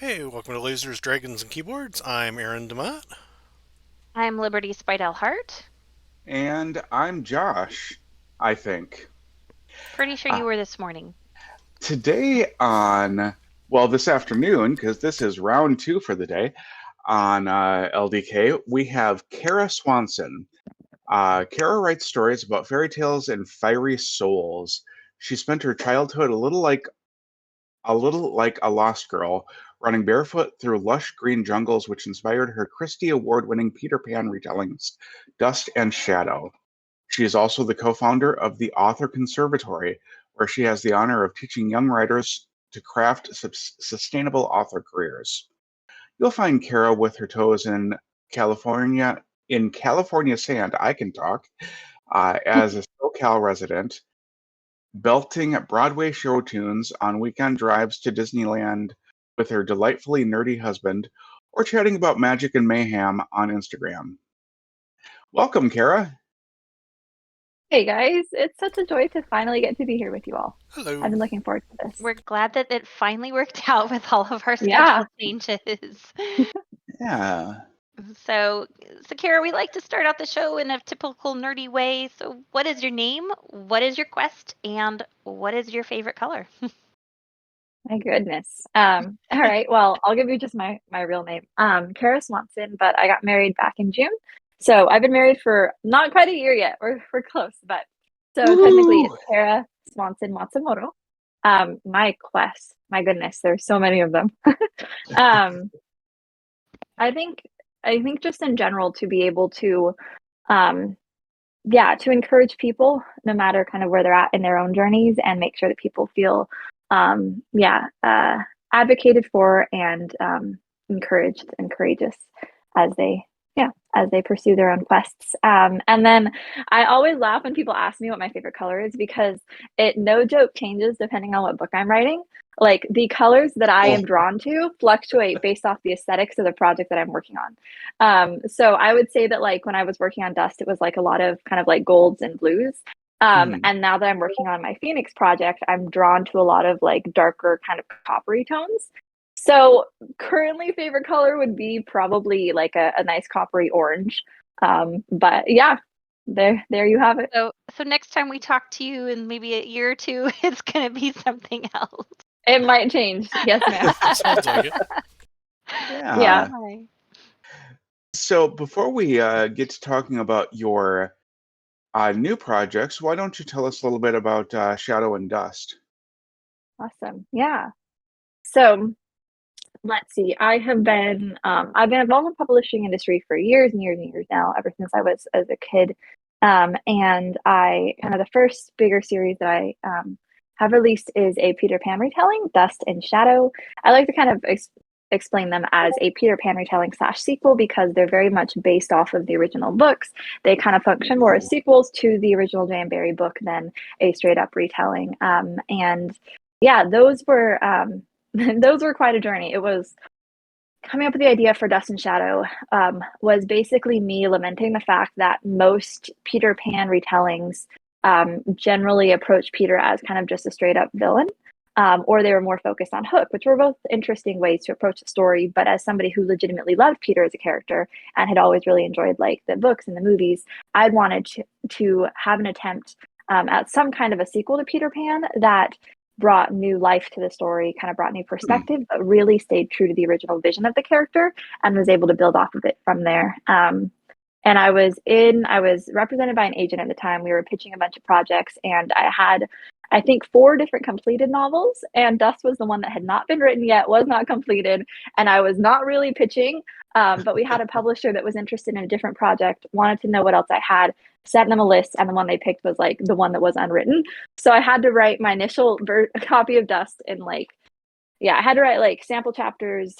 Hey, welcome to Lasers, Dragons, and Keyboards. I'm Aaron DeMott. I'm Liberty Spidel Hart. And I'm Josh, I think. Pretty sure Uh, you were this morning. Today this afternoon, because this is round two for the day on LDK, we have Kara Swanson. Kara writes stories about fairy tales and fiery souls. She spent her childhood a little like a lost girl, running barefoot through lush green jungles, which inspired her Christie Award-winning Peter Pan retellings, Dust and Shadow. She is also the co-founder of the Author Conservatory, where she has the honor of teaching young writers to craft sustainable author careers. You'll find Kara with her toes California, in California sand, I can talk, as a SoCal resident, belting Broadway show tunes on weekend drives to Disneyland with her delightfully nerdy husband, or chatting about magic and mayhem on Instagram. Welcome, Kara. Hey guys, it's such a joy to finally get to be here with you all. I've Hello. been looking forward to this. We're glad that it finally worked out with all of our Yeah. schedule changes. Yeah. So, Kara, we like to start out the show in a typical nerdy way. So, what is your name? What is your quest? And what is your favorite color? My goodness. All right. Well, I'll give you just my real name. Kara Swanson, but I got married back in June. So I've been married for not quite a year yet. We're close, but so technically Woo! it's Kara Swanson Matsumoto. My quest. My goodness, there's so many of them. um, I think I think just in general to be able to um yeah, to encourage people no matter kind of where they're at in their own journeys and make sure that people feel yeah, advocated for and encouraged and courageous as they yeah, as they pursue their own quests. And then I always laugh when people ask me what my favorite color is because it no joke changes depending on what book I'm writing. Like the colors that I Oh, am drawn to fluctuate based off the aesthetics of the project that I'm working on. So I would say that like when I was working on Dust, it was like a lot of kind of like golds and blues. hmm. And now that I'm working on my Phoenix project, I'm drawn to a lot of like darker kind of coppery tones. So currently favorite color would be probably like a nice coppery orange. But yeah, there you have it. So next time we talk to you in maybe a year or two, it's going to be something else. It might change. Yes, ma'am. Sounds like it. Yeah. Yeah. Hi. So before we get to talking about your new projects, why don't you tell us a little bit about Shadow and Dust? Awesome. Yeah. So let's see. I've been involved in the publishing industry for years and years and years now, ever since I was as a kid. And I kind of the first bigger series that I have released is a Peter Pan retelling, Dust and Shadow. I like to kind of explain them as a Peter Pan retelling slash sequel because they're very much based off of the original books. They kind of function more as Ooh. sequels to the original Jan Barry book than a straight up retelling. And yeah, those were those were quite a journey. It was coming up with the idea for Dust and Shadow was basically me lamenting the fact that most Peter Pan retellings generally approach Peter as kind of just a straight up villain. Or they were more focused on Hook, which were both interesting ways to approach the story. But as somebody who legitimately loved Peter as a character and had always really enjoyed like the books and the movies, I'd wanted to have an attempt at some kind of a sequel to Peter Pan that brought new life to the story, kind of brought new Hmm. perspective, but really stayed true to the original vision of the character and was able to build off of it from there. And I was represented by an agent at the time. We were pitching a bunch of projects, and I had, I think, four different completed novels, and Dust was the one that had not been written yet, was not completed, and I was not really pitching. But we had a publisher that was interested in a different project, wanted to know what else I had, sent them a list, and the one they picked was like the one that was unwritten. So I had to write my initial copy of Dust in like, yeah, I had to write like sample chapters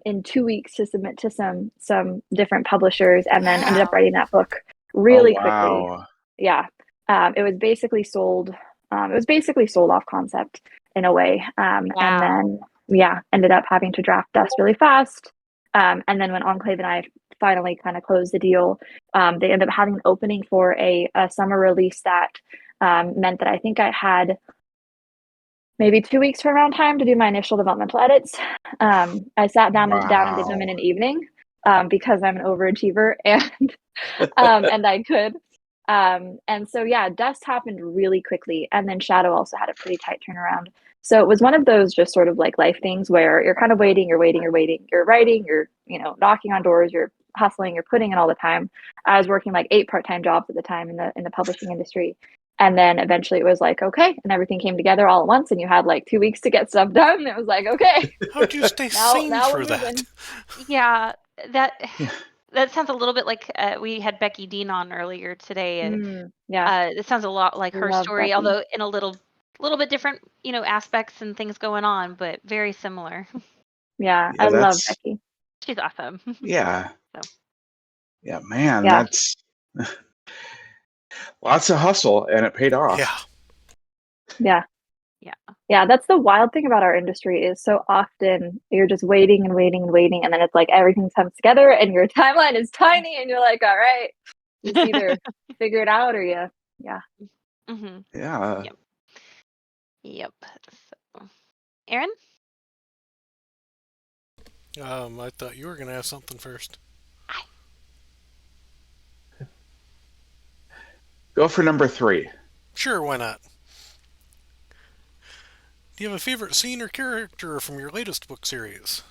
in 2 weeks to submit to some different publishers, and then ended up Wow. writing that book Oh, really quickly. wow. Yeah, it was basically sold. It was basically sold off concept in a way, and Wow. then yeah, ended up having to draft Dust really fast. And then when Enclave and I finally kind of closed the deal, they ended up having an opening for a summer release that meant that I think I had maybe 2 weeks turnaround time to do my initial developmental edits. I sat down and did them in Wow. an evening because I'm an overachiever and I could. And so yeah, Dust happened really quickly, and then Shadow also had a pretty tight turnaround. So it was one of those just sort of like life things where you're kind of waiting, you're writing, you're knocking on doors, you're hustling, you're putting in all the time. I was working like 8 part-time jobs at the time in the publishing industry. And then eventually it was like, okay, and everything came together all at once, and you had like 2 weeks to get stuff done. It was like, okay, How'd you stay sane now we're through that? moving. Yeah, that Yeah. that sounds a little bit like we had Becky Dean on earlier today, and Yeah, it sounds a lot like her love story, Becky. although in a little bit different, aspects and things going on, but very similar. Yeah, Yeah, I love that's Becky. She's awesome. yeah. So, Yeah, man, Yeah, that's lots of hustle and it paid Yeah. off. yeah. yeah. Yeah, that's the wild thing about our industry is so often you're just waiting and waiting and waiting, and then it's like everything comes together and your timeline is tiny and you're like, all right, just either figure it out or yeah. hmm Yeah. Yep. Yep. So, Aaron? I thought you were gonna have something first. Go for number 3. Sure, why not? Do you have a favorite scene or character from your latest book series?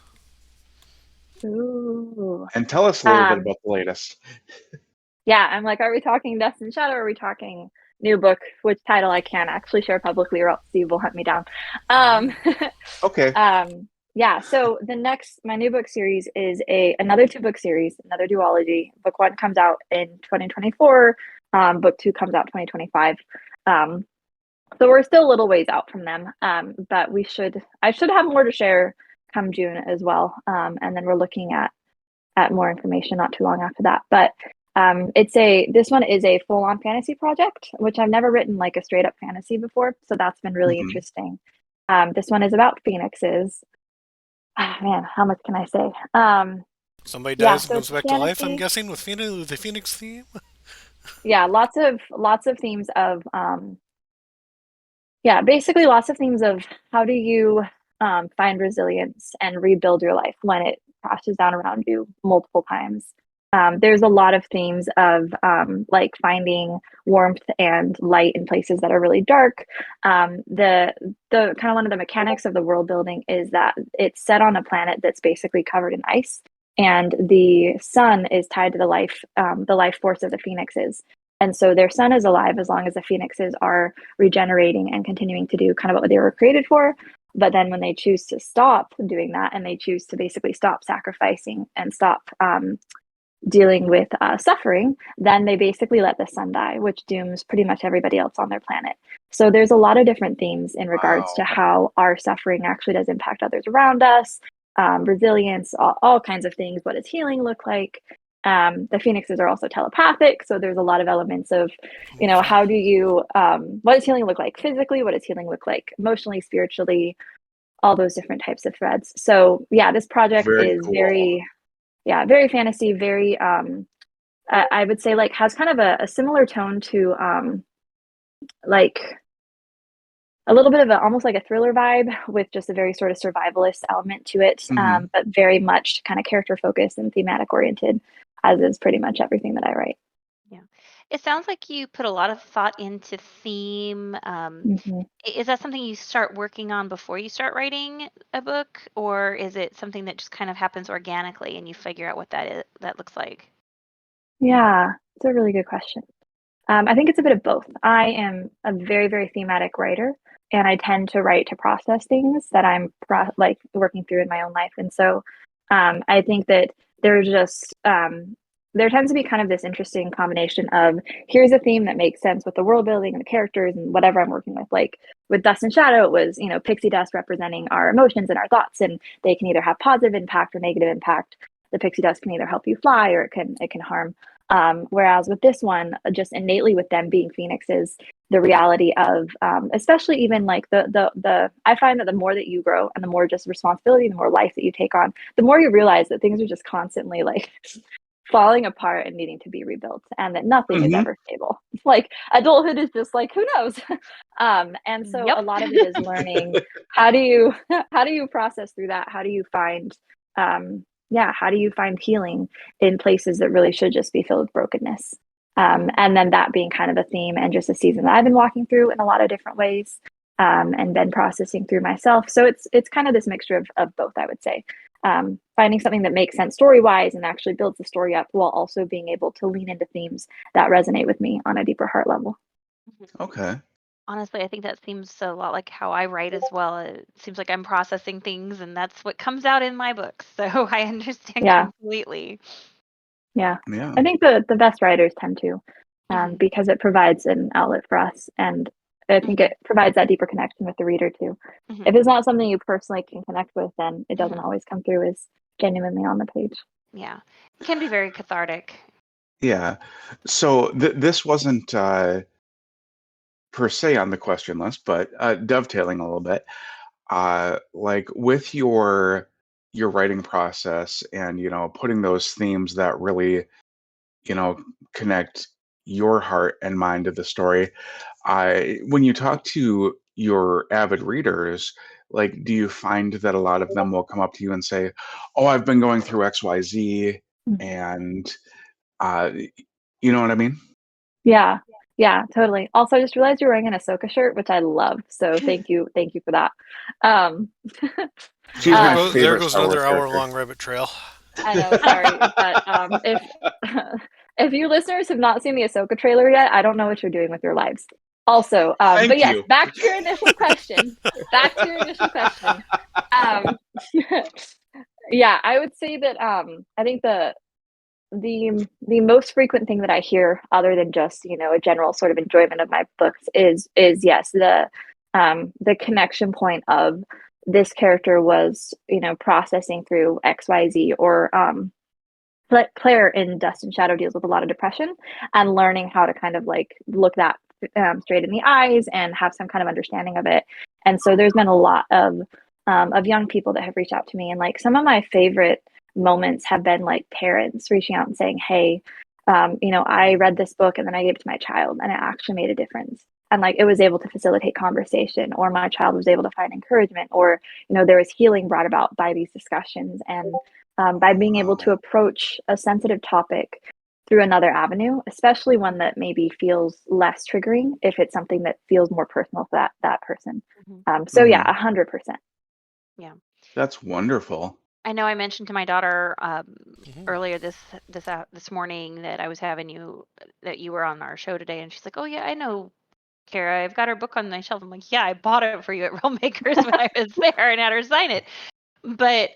Ooh. And tell us a little bit about the latest. Yeah, I'm like, are we talking Dust and Shadow or are we talking new book, which title I can't actually share publicly or else Steve will hunt me down. Um, Okay. yeah, so my new book series is another 2-book series, another duology. Book 1 comes out in 2024, book 2 comes out 2025. So we're still a little ways out from them, but I should have more to share come June as well. And then we're looking at more information not too long after that. But this one is a full-on fantasy project, which I've never written like a straight up fantasy before. So that's been really Mhm. interesting. This one is about phoenixes. Man, how much can I say? Somebody Yeah, dies and so comes it's back to life, I'm fantasy. guessing, with the Phoenix theme? Yeah, lots of themes of yeah, basically lots of themes of how do you find resilience and rebuild your life when it crashes down around you multiple times. There's a lot of themes of like finding warmth and light in places that are really dark. The kind of one of the mechanics of the world building is that it's set on a planet that's basically covered in ice, and the sun is tied to the life force of the phoenixes. And so their sun is alive as long as the phoenixes are regenerating and continuing to do kind of what they were created for. But then when they choose to stop doing that and they choose to basically stop sacrificing and stop dealing with suffering, then they basically let the sun die, which dooms pretty much everybody else on their planet. So there's a lot of different themes in regards to Wow. how our suffering actually does impact others around us, resilience, all kinds of things. What does healing look like? The phoenixes are also telepathic, so there's a lot of elements of, Fun. how do you, what does healing look like physically? What does healing look like emotionally, spiritually? All those different types of threads. So yeah, this project Very is cool. very fantasy, very I would say like has kind of a similar tone to like a little bit of almost like a thriller vibe with just a very sort of survivalist element to it, Hmm. but very much kind of character focused and thematic oriented, as is pretty much everything that I write. Yeah. It sounds like you put a lot of thought into theme. Hmm. Is that something you start working on before you start writing a book, or is it something that just kind of happens organically and you figure out what that looks like? Yeah, it's a really good question. I think it's a bit of both. I am a very, very thematic writer, and I tend to write to process things that I'm like working through in my own life. And so I think that there's just, there tends to be kind of this interesting combination of here's a theme that makes sense with the world building and the characters and whatever I'm working with. Like with Dust and Shadow, it was, pixie dust representing our emotions and our thoughts, and they can either have positive impact or negative impact. The pixie dust can either help you fly or it can harm. Whereas with this one, just innately with them being phoenixes, the reality of, especially even like I find that the more that you grow and the more just responsibility, the more life that you take on, the more you realize that things are just constantly like falling apart and needing to be rebuilt, and that nothing is Mhm. ever stable. Like adulthood is just like, who knows? And so a Yep. lot of it is learning how do you how do you process through that? How do you find how do you find healing in places that really should just be filled with brokenness? And then that being kind of a theme and just a season that I've been walking through in a lot of different ways, and been processing through myself. So it's kind of this mixture of both, I would say. Finding something that makes sense story wise and actually builds the story up while also being able to lean into themes that resonate with me on a deeper heart level. Okay. Honestly, I think that seems a lot like how I write as well. It seems like I'm processing things, and that's what comes out in my books. So I understand Yeah, completely. yeah. Yeah. I think the best writers tend to, Mhm. because it provides an outlet for us, and I think Mhm. it provides that deeper connection with the reader too. Mhm. If it's not something you personally can connect with, then it doesn't Mhm. always come through as genuinely on the page. Yeah. It can be very cathartic. Yeah. So this wasn't per se on the question list, but dovetailing a little bit, like with your writing process and putting those themes that really connect your heart and mind to the story. I When you talk to your avid readers, like, do you find that a lot of them will come up to you and say, "Oh, I've been going through XYZ," and uh, you know what I mean? Yeah. Yeah, totally. Also, I just realized you're wearing an Ahsoka shirt, which I love. So thank you for that. Um, She's my There favorite goes Star Wars another character. hour-long rabbit trail. I know, sorry, but if if you listeners have not seen the Ahsoka trailer yet, I don't know what you're doing with your lives. Also, but Thank yes, you. back to your initial question. Back to your initial question. Um, yeah, I would say that I think the most frequent thing that I hear, other than just a general sort of enjoyment of my books, is yes, the connection point of this character was processing through XYZ, or Claire in Dust and Shadow deals with a lot of depression, and learning how to kind of like look that straight in the eyes and have some kind of understanding of it. And so there's been a lot of young people that have reached out to me, and like some of my favorite moments have been like parents reaching out and saying, "Hey, I read this book and then I gave it to my child, and it actually made a difference." And like it was able to facilitate conversation, or my child was able to find encouragement, or there was healing brought about by these discussions. And by being able to Wow. approach a sensitive topic through another avenue, especially one that maybe feels less triggering if it's something that feels more personal to that person. Mhm. So yeah, Hmm. 100%. Yeah. That's wonderful. I know I mentioned to my daughter Mhm. earlier this morning that I was having that you were on our show today, and she's like, "Oh yeah, I know Kara. I've got her book on my shelf." I'm like, "Yeah, I bought it for you at Real Makers when I was there and had her sign it." But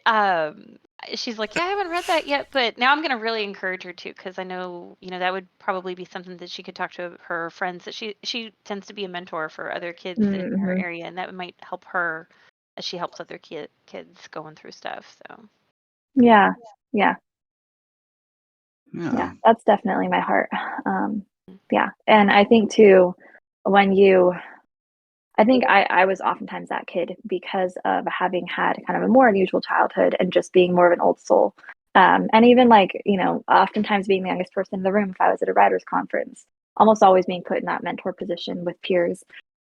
she's like, "Yeah, I haven't read that yet, but now I'm going to really encourage her to, because I know, that would probably be something that she could talk to her friends, that she tends to be a mentor for other kids in her Mm-hmm. area, and that might help her as she helps other kids going through stuff." So, Yeah, yeah, yeah. Yeah. That's definitely my heart. Yeah, and I think too, when you I think I was oftentimes that kid because of having had kind of a more unusual childhood and just being more of an old soul. And even like, oftentimes being the youngest person in the room if I was at a writer's conference, almost always being put in that mentor position with peers.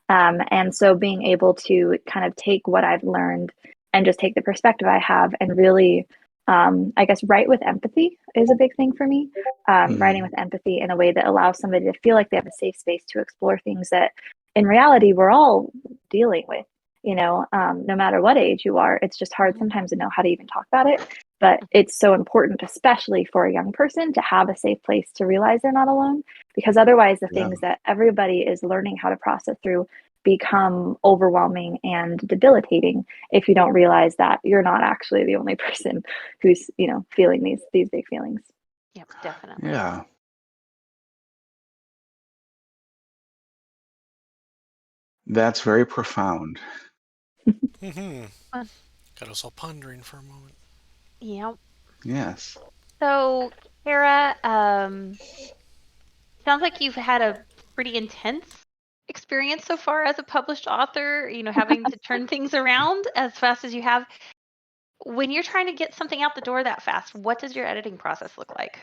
And so being able to kind of take what I've learned and just take the perspective I have and really, I guess, write with empathy is a big thing for me. Writing Hmm. with empathy in a way that allows somebody to feel like they have a safe space to explore things that in reality we're all dealing with. No matter what age you are, it's just hard mhm, sometimes to know how to even talk about it. But it's so important, especially for a young person, to have a safe place to realize they're not alone, because otherwise the Yeah. things that everybody is learning how to process through become overwhelming and debilitating if you don't realize that you're not actually the only person who's feeling these big feelings. yep, definitely. Yeah. That's very profound. Mm-hmm. Fun. Got us all pondering for a moment. Yep. Yes. So, Kara, sounds like you've had a pretty intense experience so far as a published author, having to turn things around as fast as you have. When you're trying to get something out the door that fast, what does your editing process look like?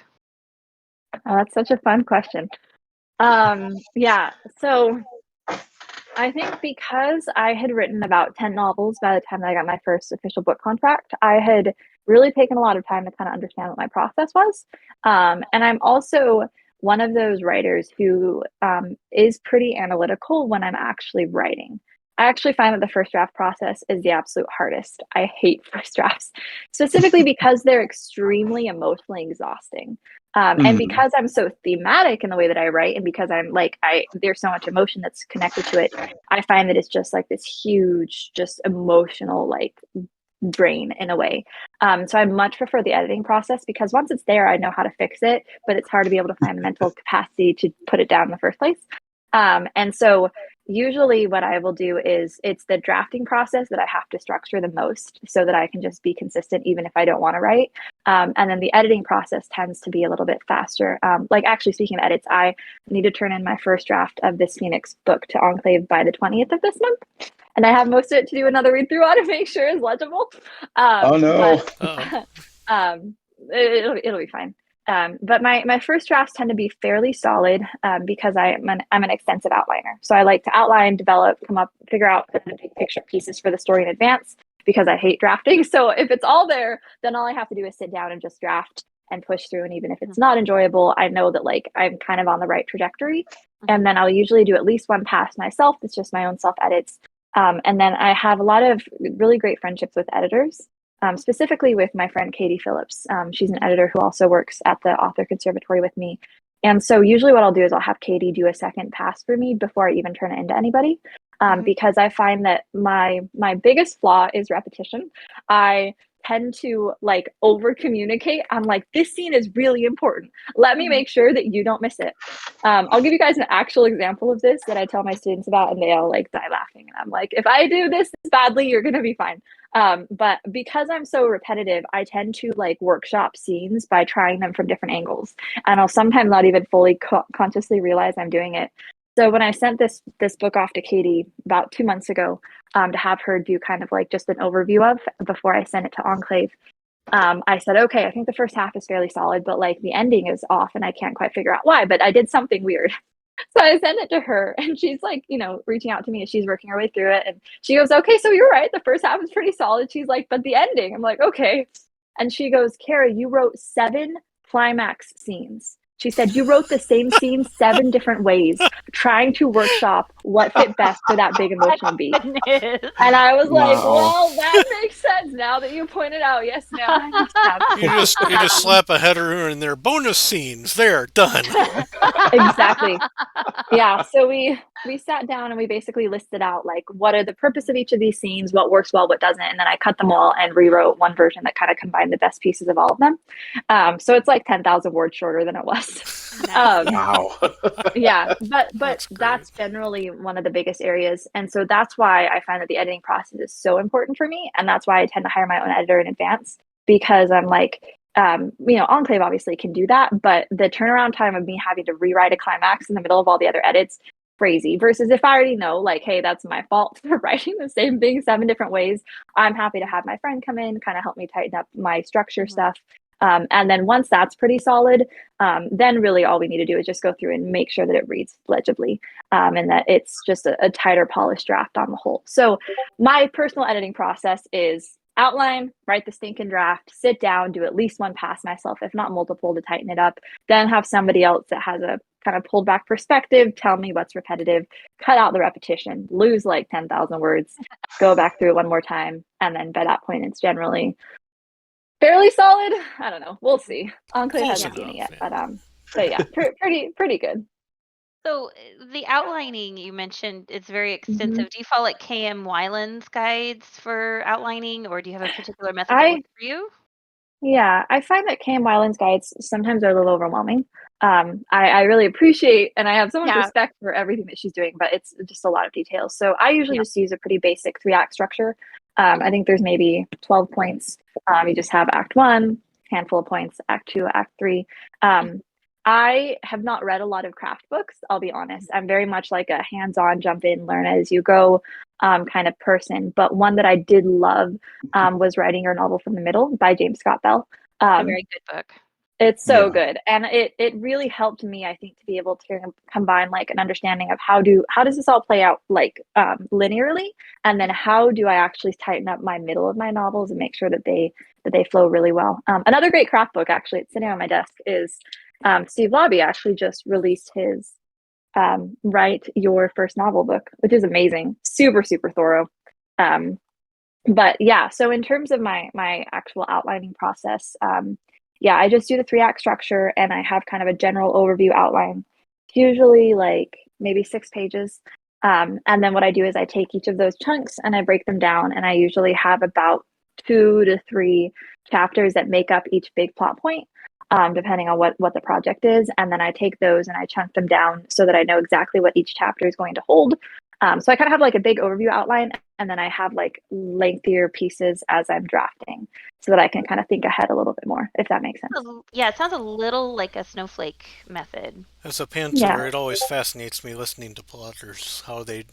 Oh, that's such a fun question. Yeah, so I think because I had written about 10 novels by the time that I got my first official book contract, I had really taken a lot of time to kind of understand what my process was. And I'm also one of those writers who is pretty analytical when I'm actually writing. I actually find that the first draft process is the absolute hardest. I hate first drafts, specifically because they're extremely emotionally exhausting. And because I'm so thematic in the way that I write, and because I'm like, there's so much emotion that's connected to it, I find that it's just like this huge, just emotional like drain in a way. So I much prefer the editing process because once it's there, I know how to fix it, but it's hard to be able to find the mental capacity to put it down in the first place. And so usually what I will do is it's the drafting process that I have to structure the most so that I can just be consistent even if I don't want to write. And then the editing process tends to be a little bit faster. Like actually speaking of edits, I need to turn in my first draft of this Phoenix book to Enclave by the 20th of this month. And I have most of it to do another read through on to make sure it's legible. Oh no. But, it'll be fine. But my first drafts tend to be fairly solid because I'm an extensive outliner. So I like to outline, develop, come up, figure out the big picture pieces for the story in advance because I hate drafting. So if it's all there, then all I have to do is sit down and just draft and push through. And even if it's not enjoyable, I know that like I'm kind of on the right trajectory. And then I'll usually do at least one pass myself. It's just my own self edits. And then I have a lot of really great friendships with editors. Specifically with my friend Katie Phillips. She's an editor who also works at the Author Conservatory with me. And so usually what I'll do is I'll have Katie do a second pass for me before I even turn it into anybody. Because I find that my biggest flaw is repetition. I tend to like over communicate. I'm like, this scene is really important. Let me make sure that you don't miss it. I'll give you guys an actual example of this that I tell my students about, and they all like die laughing. And I'm like, if I do this badly, you're gonna be fine. But because I'm so repetitive, I tend to like workshop scenes by trying them from different angles, and I'll sometimes not even fully consciously realize I'm doing it. So when I sent this book off to Katie about 2 months ago, to have her do kind of like just an overview of before I sent it to Enclave, I said, okay, I think the first half is fairly solid, but like the ending is off and I can't quite figure out why, but I did something weird. So I sent it to her and she's like, reaching out to me as she's working her way through it. And she goes, okay, so you're right. The first half is pretty solid. She's like, but the ending, I'm like, okay. And she goes, Kara, you wrote 7 climax scenes. She said, you wrote the same scene 7 different ways, trying to workshop what fit best for that big emotional beat. And I was like, well, that makes sense now that you pointed out. Yes, now I understand. You just slap a header in there. Bonus scenes. There, done. Exactly. Yeah. So we sat down and we basically listed out like what are the purpose of each of these scenes, what works well, what doesn't, and then I cut them all and rewrote one version that kind of combined the best pieces of all of them. So it's like 10,000 words shorter than it was. Wow. Yeah, but that's generally one of the biggest areas, and so that's why I find that the editing process is so important for me, and that's why I tend to hire my own editor in advance because I'm like, Enclave obviously can do that, but the turnaround time of me having to rewrite a climax in the middle of all the other edits, crazy. Versus if I already know, like, hey, that's my fault for writing the same thing 7 different ways, I'm happy to have my friend come in, kind of help me tighten up my structure stuff. And then once that's pretty solid, then really all we need to do is just go through and make sure that it reads legibly and that it's just a tighter, polished draft on the whole. So my personal editing process is outline, write the stinking draft, sit down, do at least one pass myself, if not multiple, to tighten it up, then have somebody else that has a kind of pulled back perspective, tell me what's repetitive, cut out the repetition, lose like 10,000 words, go back through it one more time. And then by that point, it's generally fairly solid. I don't know. We'll see. Enclave hasn't seen it yet, but yeah, pretty good. So the outlining you mentioned is very extensive. Do you follow like KM Weiland's guides for outlining, or do you have a particular method that works for you? Yeah, I find that KM Weiland's guides sometimes are a little overwhelming. I really appreciate, and I have so much respect for everything that she's doing, but it's just a lot of details. So I usually just use a pretty basic 3-act structure. I think there's maybe 12 points. You just have Act 1, handful of points, Act 2, Act 3. I have not read a lot of craft books, I'll be honest. I'm very much like a hands-on, jump in, learn as you go kind of person. But one that I did love was Writing Your Novel from the Middle by James Scott Bell. A very good book. It's so Yeah. good. And it really helped me, I think, to be able to combine like an understanding of how does this all play out like linearly, and then how do I actually tighten up my middle of my novels and make sure that they flow really well. Another great craft book, actually, it's sitting on my desk, is Steve Lobby actually just released his Write Your First Novel book, which is amazing. Super, super thorough. But yeah, so in terms of my actual outlining process, yeah, I just do the 3-act structure, and I have kind of a general overview outline, usually like maybe 6 pages. And then what I do is I take each of those chunks and I break them down, and I usually have about 2 to 3 chapters that make up each big plot point, depending on what the project is. And then I take those and I chunk them down so that I know exactly what each chapter is going to hold. So I kind of have like a big overview outline, and then I have like lengthier pieces as I'm drafting so that I can kind of think ahead a little bit more, if that makes sense. Yeah, it sounds a little like a snowflake method. As a pantser, Yeah. it always fascinates me listening to plotters, how they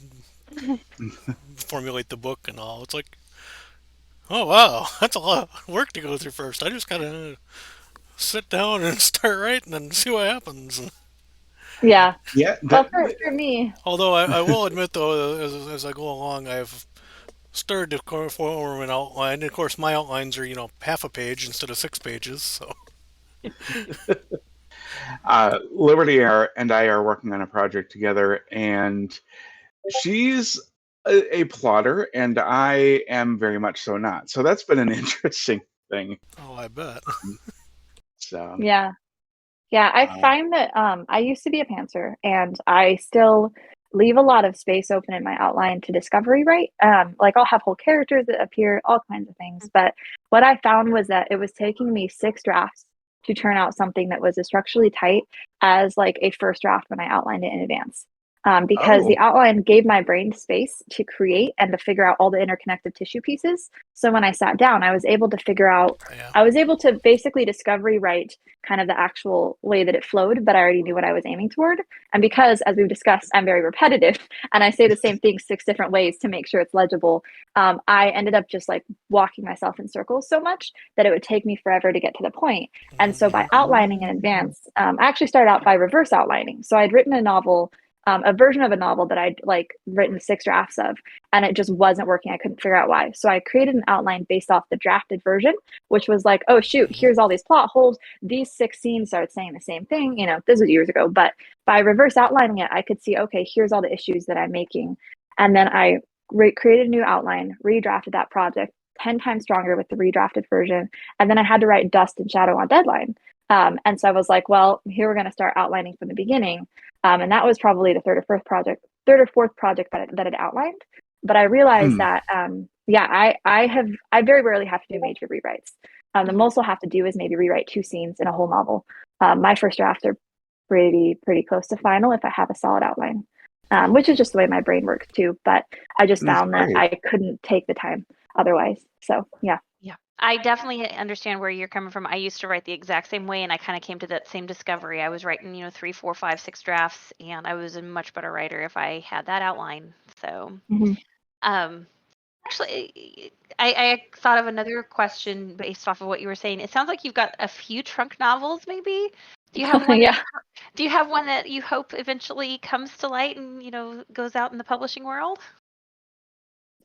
formulate the book and all. It's like, oh wow, that's a lot of work to go through first. I just gotta sit down and start writing and see what happens. Yeah. Yeah. Well, for me, Although I will admit, though, as I go along, I've started to form an outline. And of course, my outlines are, half a page instead of 6 pages. So, Liberty and I are working on a project together, and she's a plotter, and I am very much so not. So that's been an interesting thing. oh, I bet. So yeah. Yeah, I find that I used to be a pantser, and I still leave a lot of space open in my outline to discovery write. Like I'll have whole characters that appear, all kinds of things. But what I found was that it was taking me 6 drafts to turn out something that was as structurally tight as like a first draft when I outlined it in advance. Because the outline gave my brain space to create and to figure out all the interconnected tissue pieces. So when I sat down, I was able to figure out, Yeah. I was able to basically discovery write kind of the actual way that it flowed, but I already knew what I was aiming toward. And because, as we've discussed, I'm very repetitive and I say the same thing 6 different ways to make sure it's legible, I ended up just like walking myself in circles so much that it would take me forever to get to the point. And so by outlining in advance, I actually started out by reverse outlining. So I'd written a novel, a version of a novel that I'd like written 6 drafts of, and it just wasn't working. I couldn't figure out why. So I created an outline based off the drafted version, which was like, oh shoot, here's all these plot holes. These 6 scenes started saying the same thing. This was years ago, but by reverse outlining it, I could see, okay, here's all the issues that I'm making. And then I created a new outline, redrafted that project 10 times stronger with the redrafted version. And then I had to write Dust and Shadow on deadline. And so I was like, well, here we're going to start outlining from the beginning. And that was probably the third or fourth project that it outlined. But I realized that, I very rarely have to do major rewrites. The most I'll have to do is maybe rewrite 2 scenes in a whole novel. My first drafts are pretty close to final if I have a solid outline, which is just the way my brain works too. But I just found that I couldn't take the time otherwise. So, yeah. Yeah, I definitely understand where you're coming from. I used to write the exact same way, and I kind of came to that same discovery. I was writing, 3, 4, 5, 6 drafts, and I was a much better writer if I had that outline. So, actually, I thought of another question based off of what you were saying. It sounds like you've got a few trunk novels, maybe. Do you have one? Yeah. Do you have one that you hope eventually comes to light and goes out in the publishing world?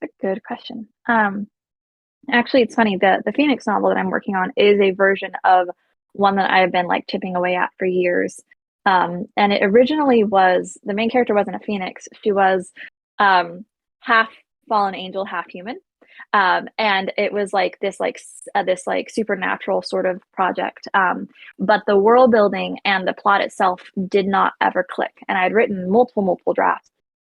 That's a good question. Actually, it's funny. The Phoenix novel that I'm working on is a version of one that I've been like chipping away at for years. And it originally was, the main character wasn't a phoenix. She was half fallen angel, half human. And it was like this supernatural sort of project. But the world building and the plot itself did not ever click. And I'd written multiple drafts.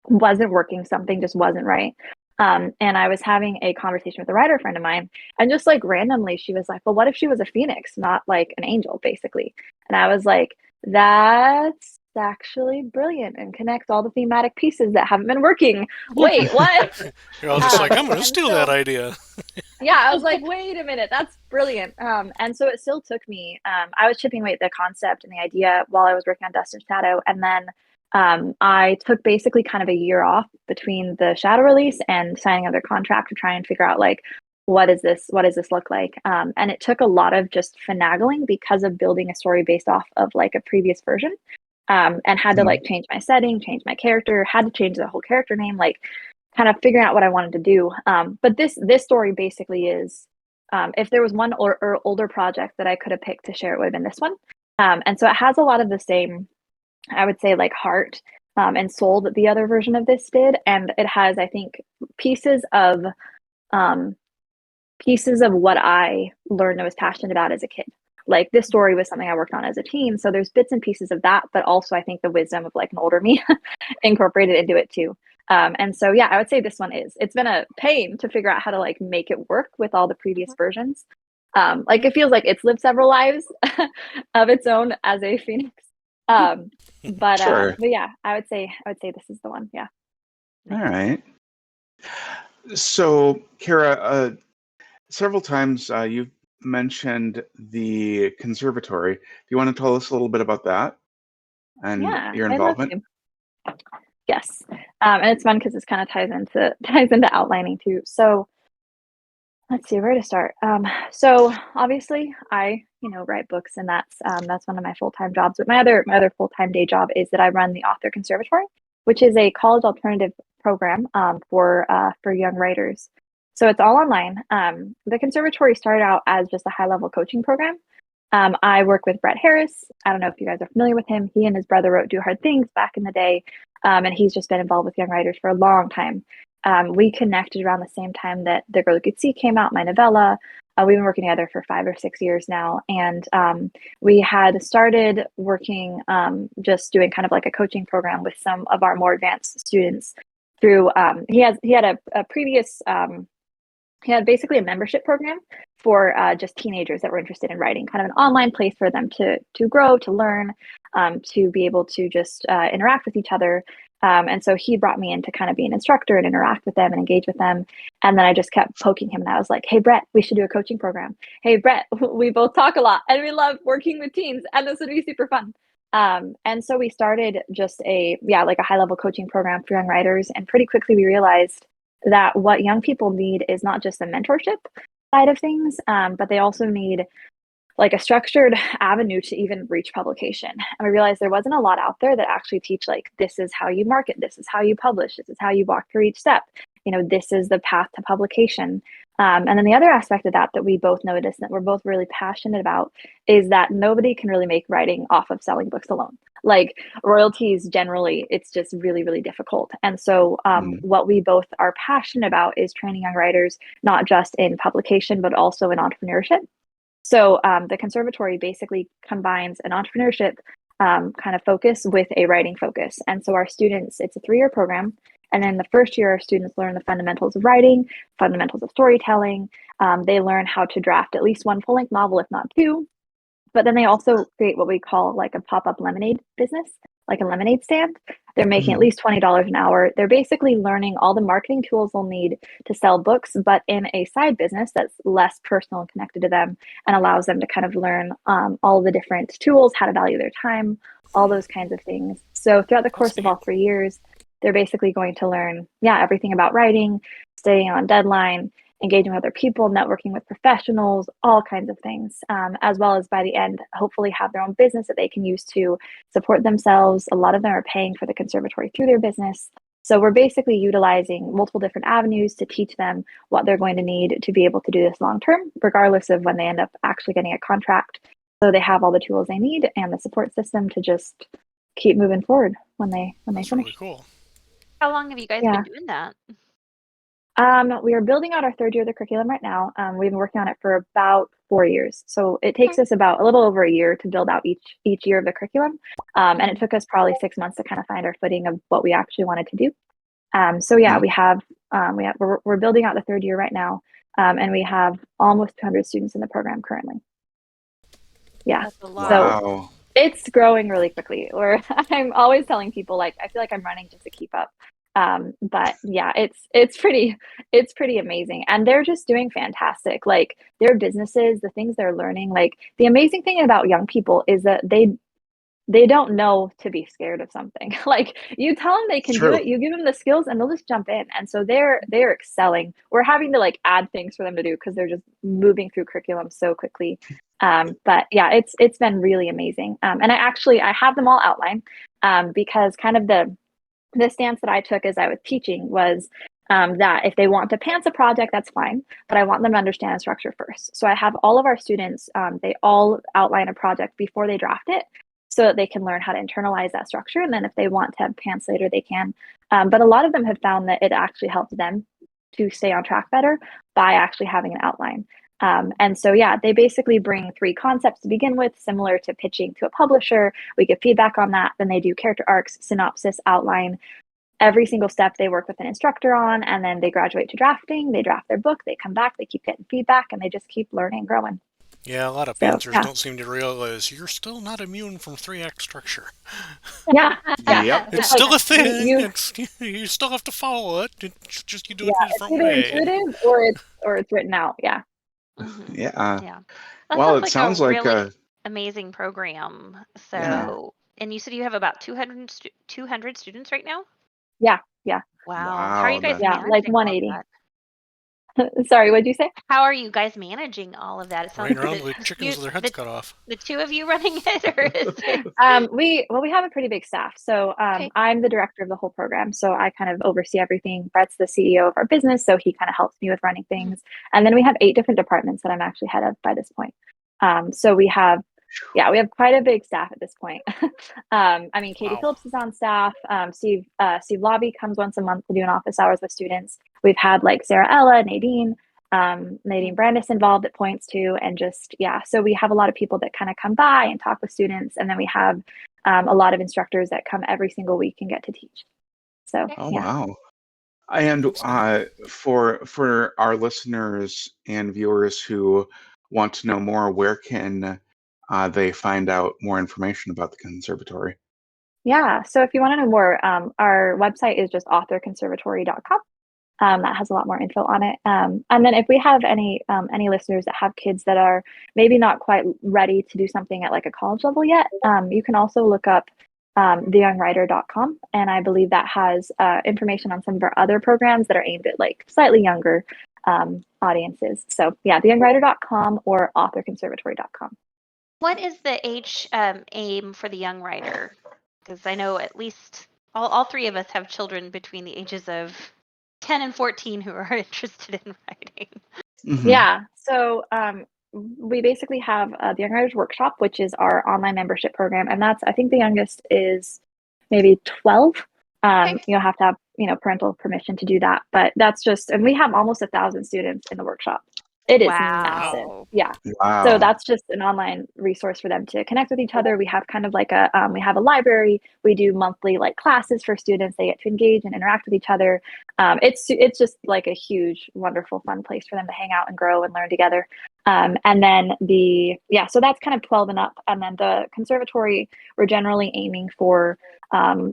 Wasn't working. Something just wasn't right. And I was having a conversation with a writer friend of mine, and just like randomly, she was like, well, what if she was a phoenix, not like an angel, basically? And I was like, that's actually brilliant and connects all the thematic pieces that haven't been working. Wait, what? You're all just like, I'm going to steal that idea. Yeah, I was like, wait a minute, that's brilliant. And so it still took me, I was chipping away at the concept and the idea while I was working on Dust and Shadow. And then I took basically kind of a year off between the Shadow release and signing another contract to try and figure out like what does this look like? And it took a lot of just finagling because of building a story based off of like a previous version. And had to like change my setting, change my character, had to change the whole character name, like kind of figuring out what I wanted to do. But this story basically is, if there was one or older project that I could have picked to share, it would have been this one. And so it has a lot of the same, I would say, like heart and soul that the other version of this did, and it has, I think, pieces of what I learned I was passionate about as a kid. Like this story was something I worked on as a teen, so there's bits and pieces of that, but also I think the wisdom of like an older me incorporated into it too. And so yeah, I would say this one it's been a pain to figure out how to like make it work with all the previous versions. Like it feels like it's lived several lives of its own as a phoenix. Sure. But yeah, I would say this is the one. Yeah. All right. So, Kara, several times you've mentioned the conservatory. Do you want to tell us a little bit about that and Yeah, your I'd love involvement? to. Yes. And it's fun because this kind of ties into outlining too. So let's see where to start. So obviously I, write books, and that's one of my full-time jobs. But my other full-time day job is that I run the Author Conservatory, which is a college alternative program for young writers. So it's all online. The conservatory started out as just a high-level coaching program. I work with Brett Harris. I don't know if you guys are familiar with him. He and his brother wrote Do Hard Things back in the day, and he's just been involved with young writers for a long time. We connected around the same time that The Girl Who Could See came out, my novella. We've been working together for 5 or 6 years now, and we had started working, just doing kind of like a coaching program with some of our more advanced students. Through he had a previous he had basically a membership program for just teenagers that were interested in writing, kind of an online place for them to grow, to learn, to be able to just interact with each other. And so he brought me in to kind of be an instructor and interact with them and engage with them. And then I just kept poking him, and I was like, hey, Brett, we should do a coaching program. Hey, Brett, we both talk a lot and we love working with teens, and this would be super fun. And so we started just like a high level coaching program for young writers. And pretty quickly we realized that what young people need is not just the mentorship side of things, but they also need like a structured avenue to even reach publication. And we realized there wasn't a lot out there that actually teach like, this is how you market, this is how you publish, this is how you walk through each step. This is the path to publication. And then the other aspect of that we both noticed that we're both really passionate about is that nobody can really make writing off of selling books alone. Like royalties generally, it's just really, really difficult. And so what we both are passionate about is training young writers, not just in publication, but also in entrepreneurship. So the conservatory basically combines an entrepreneurship kind of focus with a writing focus. And so our students, it's a 3-year program. And in the first year, our students learn the fundamentals of writing, fundamentals of storytelling. They learn how to draft at least 1 full-length novel, if not 2. But then they also create what we call like a pop-up lemonade business, like a lemonade stand. They're making at least $20 an hour. They're basically learning all the marketing tools they'll need to sell books, but in a side business that's less personal and connected to them, and allows them to kind of learn all the different tools, how to value their time, all those kinds of things. So throughout the course of all 3 years, they're basically going to learn, everything about writing, staying on deadline, engaging with other people, networking with professionals, all kinds of things, as well as by the end, hopefully have their own business that they can use to support themselves. A lot of them are paying for the conservatory through their business. So we're basically utilizing multiple different avenues to teach them what they're going to need to be able to do this long term, regardless of when they end up actually getting a contract. So they have all the tools they need and the support system to just keep moving forward when they That's finish. really cool. How long have you guys been doing that? We are building out our 3rd year of the curriculum right now. We've been working on it for about 4 years. So it takes us about a little over a year to build out each year of the curriculum. And it took us probably 6 months to kind of find our footing of what we actually wanted to do. We're building out the 3rd year right now. And we have almost 200 students in the program currently. Yeah. That's a lot. Wow. So it's growing really quickly. I'm always telling people, like, I feel like I'm running just to keep up. But yeah, it's pretty amazing. And they're just doing fantastic. Like their businesses, the things they're learning, like the amazing thing about young people is that they don't know to be scared of something. Like, you tell them they It's can do true. it, you give them the skills, and they'll just jump in. And so they're excelling. We're having to like add things for them to do because they're just moving through curriculum so quickly. But yeah, it's been really amazing. And I have them all outlined because kind of the stance that I took as I was teaching was that if they want to pants a project, that's fine, but I want them to understand the structure first. So I have all of our students, they all outline a project before they draft it so that they can learn how to internalize that structure. And then if they want to have pants later, they can. But a lot of them have found that it actually helps them to stay on track better by actually having an outline. And so, yeah, they basically bring 3 concepts to begin with, similar to pitching to a publisher. We get feedback on that. Then they do character arcs, synopsis, outline. Every single step they work with an instructor on, and then they graduate to drafting. They draft their book, they come back, they keep getting feedback, and they just keep learning and growing. Yeah, a lot of So, pantsers yeah, don't seem to realize you're still not immune from 3-act structure. yeah, yeah. Yep. It's Like still a thing. you, It's you still have to follow it. It's just you do yeah, it in a it's different either way. intuitive or it's written out. Yeah. Hmm. Yeah. Yeah. That Well, sounds it like a sounds like really amazing program. yeah. So, and you said you have about 200 students right now? Yeah, yeah, Wow. How are you Wow. guys yeah. Like managing all of 180. that? Sorry, what'd you say? How are you guys managing all of that? It sounds Running around like just chickens with their heads cut off. the 2 of you running it, or is it? We have a pretty big staff. So Okay. I'm the director of the whole program. So I kind of oversee everything. Brett's the CEO of our business, so he kind of helps me with running things. And then we have 8 different departments that I'm actually head of by this point. So we have quite a big staff at this point. I mean, Katie Wow. Phillips is on staff. Steve Lobby comes once a month to do an office hours with students. We've had like Sarah Ella, Nadine Brandis involved at points too. And just, yeah, so we have a lot of people that kind of come by and talk with students. And then we have a lot of instructors that come every single week and get to teach. So, Oh yeah. wow. And for our listeners and viewers who want to know more, where can they find out more information about the conservatory? Yeah. So if you want to know more, our website is just authorconservatory.com. That has a lot more info on it. And then if we have any listeners that have kids that are maybe not quite ready to do something at like a college level yet, you can also look up theyoungwriter.com. And I believe that has information on some of our other programs that are aimed at like slightly younger audiences. So yeah, theyoungwriter.com or authorconservatory.com. What is the age aim for the young writer? Because I know at least all 3 of us have children between the ages of 10 and 14 who are interested in writing. Mhm. Yeah. So we basically have the Young Writers Workshop, which is our online membership program. And I think the youngest is maybe 12. Okay. You'll have to have, parental permission to do that. But that's just, and we have almost 1,000 students in the workshop. It is massive. Wow. Yeah. Wow. So that's just an online resource for them to connect with each other. We have kind of like we have a library. We do monthly like classes for students. They get to engage and interact with each other. It's just like a huge, wonderful, fun place for them to hang out and grow and learn together. And then so that's kind of 12 and up. And then the conservatory, we're generally aiming for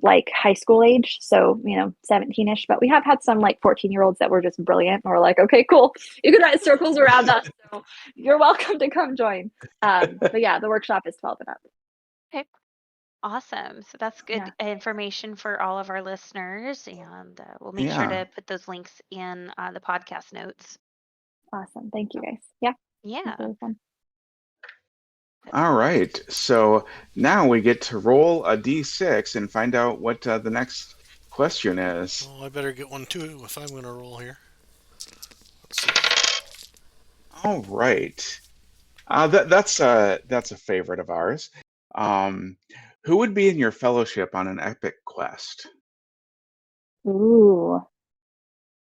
like high school age. So, 17-ish, but we have had some like 14-year-olds that were just brilliant. And we're like, okay, cool. You can write circles around us. So you're welcome to come join. But yeah, the workshop is 12 and up. Okay. Awesome. So that's good Yeah. information for all of our listeners. And we'll make sure Yeah. to put those links in the podcast notes. Awesome. Thank you guys. Yeah. Yeah. It's really fun. All right. So now we get to roll a d6 and find out what the next question is. Well, I better get one too if I'm going to roll here. Let's see. All right. That's a favorite of ours. Who would be in your fellowship on an epic quest? Ooh,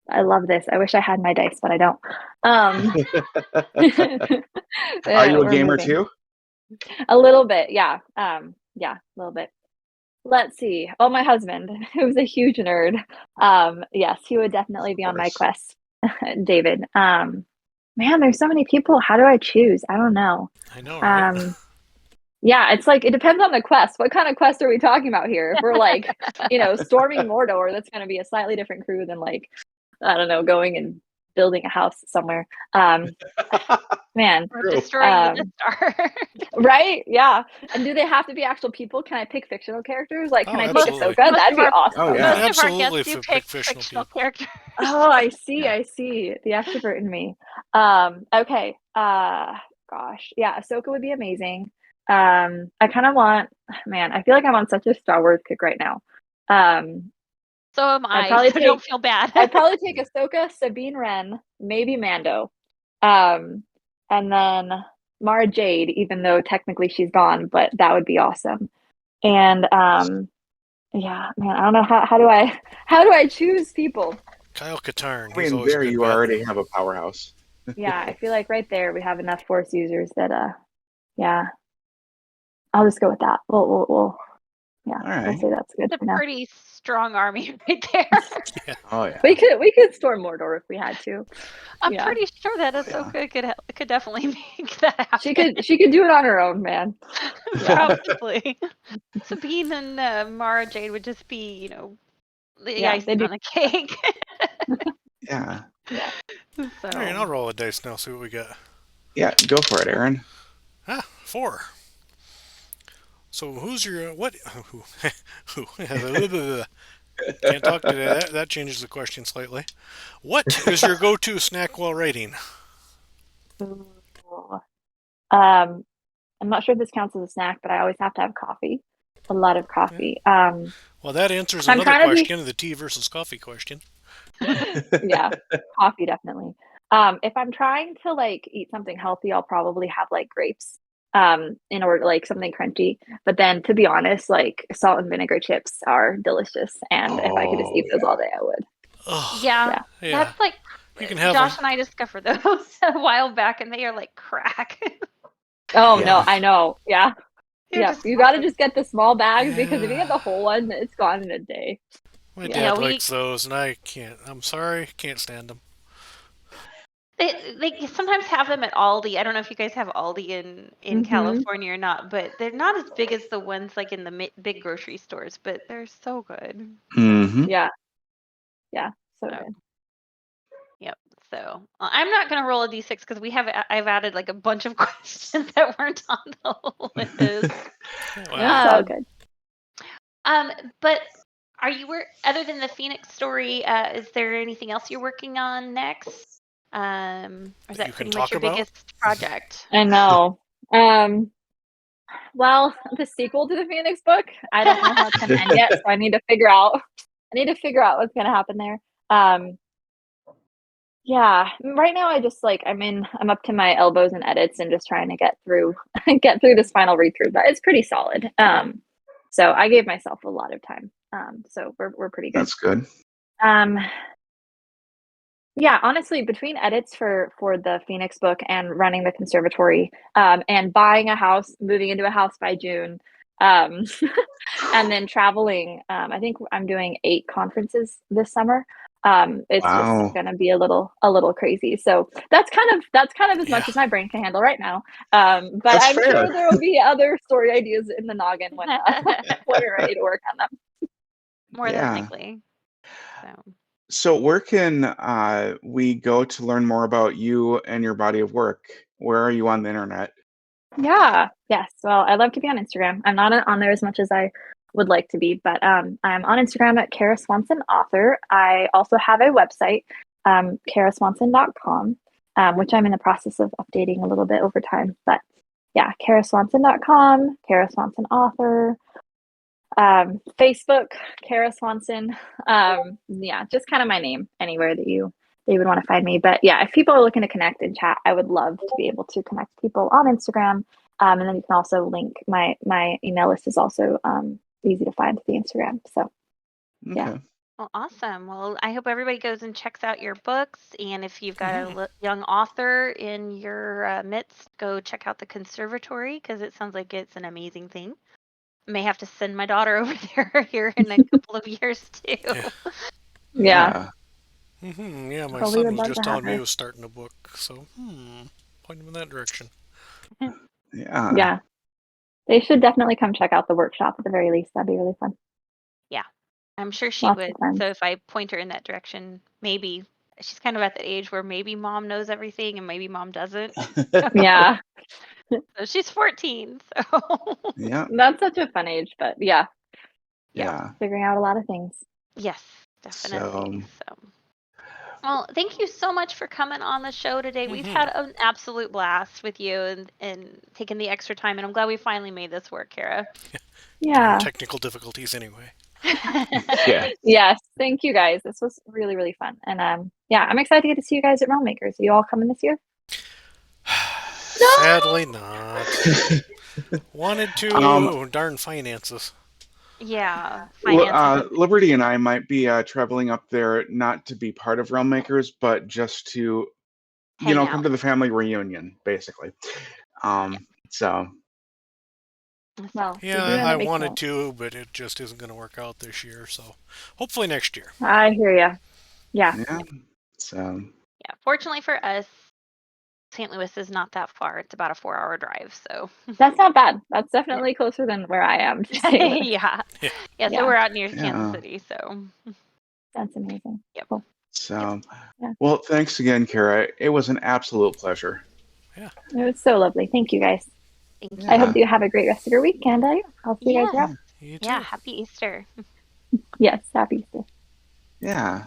I love this. I wish I had my dice, but I don't. Are you a We're gamer moving. too? A little bit, yeah. Yeah, a little bit. Let's see. Oh, my husband, who's a huge nerd. Yes, he would definitely be on my course. quest. David. Man, there's so many people. How do I choose? I don't know. I know, right? Yeah, it's like it depends on the quest. What kind of quest are we talking about here? If we're like, storming Mordor, that's going to be a slightly different crew than like, I don't know, going and building a house somewhere. Man. Or True. destroying the Death Star. Right? Yeah. And do they have to be actual people? Can I pick fictional characters? Like, can Oh, I pick absolutely. Ahsoka? Most That'd of be our awesome. Oh, You yeah. can most of our absolutely guests do pick pick fictional fictional people. characters. Oh, I see. I see. The extrovert in me. Okay. Gosh. Yeah, Ahsoka would be amazing. I kind of want, man, I feel like I'm on such a Star Wars kick right now. So am I'd I, probably so don't take feel bad. I'd probably take Ahsoka, Sabine Wren, maybe Mando. And then Mara Jade, even though technically she's gone, but that would be awesome. And yeah, man, I don't know how do I choose people? Kyle Katarn, I he's mean, always a there good you bet. already have a powerhouse. Yeah, I feel like right there we have enough Force users that yeah, I'll just go with that. We'll yeah, All we'll right. say that's good It's for a now. pretty strong army right there. Oh, yeah. We could storm Mordor if we had to. I'm Yeah. pretty sure that yeah. Ahsoka could definitely make that happen. She could do it on her own, man. Yeah. Probably. Sabine and Mara Jade would just be, the Yeah, icing on the cake. Yeah. Yeah. All right, I'll So roll a dice now, see what we got. Yeah, go for it, Aaron. 4. So who's your what? Who? Can't talk today. That changes the question slightly. What is your go-to snack while writing? Ooh. I'm not sure if this counts as a snack, but I always have to have coffee. A lot of coffee. Well, that answers I'm another trying to be question, the tea versus coffee question. yeah, coffee definitely. If I'm trying to like eat something healthy, I'll probably have like grapes. In order like something crunchy. But then to be honest, like salt and vinegar chips are delicious. And if I could just Oh, eat those all day, I would. Oh, yeah, yeah. that's like You can have Josh them. and I discovered those a while back, and they are like crack. Oh Yeah. no, I know. Yeah. They're Yeah. just You gotta awesome. just get the small bags because if you get Yeah. the whole one, it's gone in a day. My Yeah. dad we likes those, and I can't. I'm sorry, can't stand them. they sometimes have them at Aldi. I don't know if you guys have Aldi in Mhm. California or not, but they're not as big as the ones like in the big grocery stores. But they're so good. Mm-hmm. Yeah. Yeah. So So, good. yep. So I'm not gonna roll a d6 because I've added like a bunch of questions that weren't on the list. Wow. It's all Um, good. But are you other than the Phoenix story? Is there anything else you're working on next? Or is That you that can pretty much talk your about? biggest project? I know. Well, the sequel to the Phoenix book, I don't know how it's gonna end yet, so I need to figure out what's gonna happen there. Yeah, right now I just like I'm up to my elbows in edits and just trying to get through get through this final read through, but it's pretty solid. So I gave myself a lot of time. So we're pretty good. That's good. Um, yeah, honestly, between edits for the Phoenix book and running the conservatory, and buying a house, moving into a house by June, um, and then traveling, I think I'm doing 8 conferences this summer. It's just Wow. gonna be a little crazy. So that's kind of as much Yeah. as my brain can handle right now. But That's I'm fair. sure there will be other story ideas in the noggin when we're ready to work on them. More than Yeah. likely. So So where can we go to learn more about you and your body of work? Where are you on the internet? Yeah. Yes. Well, I love to be on Instagram. I'm not on there as much as I would like to be, but I'm on Instagram at Kara Swanson Author. I also have a website, karaswanson.com, which I'm in the process of updating a little bit over time. But yeah, karaswanson.com, Kara Swanson Author, Facebook, Kara Swanson. Yeah, just kind of my name anywhere that you would want to find me. But yeah, if people are looking to connect and chat, I would love to be able to connect people on Instagram. And then you can also link my email list is also easy to find through the Instagram. So yeah. Okay. well, awesome. Well, I hope everybody goes and checks out your books. And if you've got a young author in your midst, go check out the conservatory because it sounds like it's an amazing thing. May have to send my daughter over there here in a couple of years too. Yeah. Yeah. Yeah, my Totally son would was love just to have telling me he her. was starting a book, so point him in that direction. Yeah. Yeah. They should definitely come check out the workshop at the very least. That'd be really fun. Yeah, I'm sure she Lots would. of fun. So if I point her in that direction, maybe she's kind of at the age where maybe mom knows everything and maybe mom doesn't. Yeah, So she's 14. So Yeah. that's such a fun age, but yeah, Yeah. figuring out a lot of things. yes, So, definitely. So well, thank you so much for coming on the show today. We've Mhm. had an absolute blast with you and taking the extra time, and I'm glad we finally made this work, Kara. Darn Yeah. technical difficulties anyway. yeah. Yes. Thank you guys. This was really, really fun. And yeah, I'm excited to get to see you guys at Realm Makers. Are you all coming this year? Sadly not. Wanted Um, to. Darn finances. Yeah, finances. Liberty and I might be traveling up there not to be part of Realm Makers, but just to, Hang come out. to the family reunion, basically. So, Well, Yeah, reunion I that makes wanted sense. to, but it just isn't going to work out this year. So hopefully next year. I hear you. Yeah. yeah. So, Yeah, fortunately for us, St. Louis is not that far. It's about a 4-hour drive. So That's not bad. That's definitely closer than where I am to St. Louis. yeah, Yeah. yeah. So Yeah. we're out near Kansas yeah. City. So That's amazing. yep. Cool. So, Yeah. well, thanks again, Kara. It was an absolute pleasure. Yeah. It was so lovely. Thank you guys. Thank I you. hope you have a great rest of your weekend. I'll see you guys Yes. around. You too. Yeah. Happy Easter. Yes. Happy Easter. Yeah.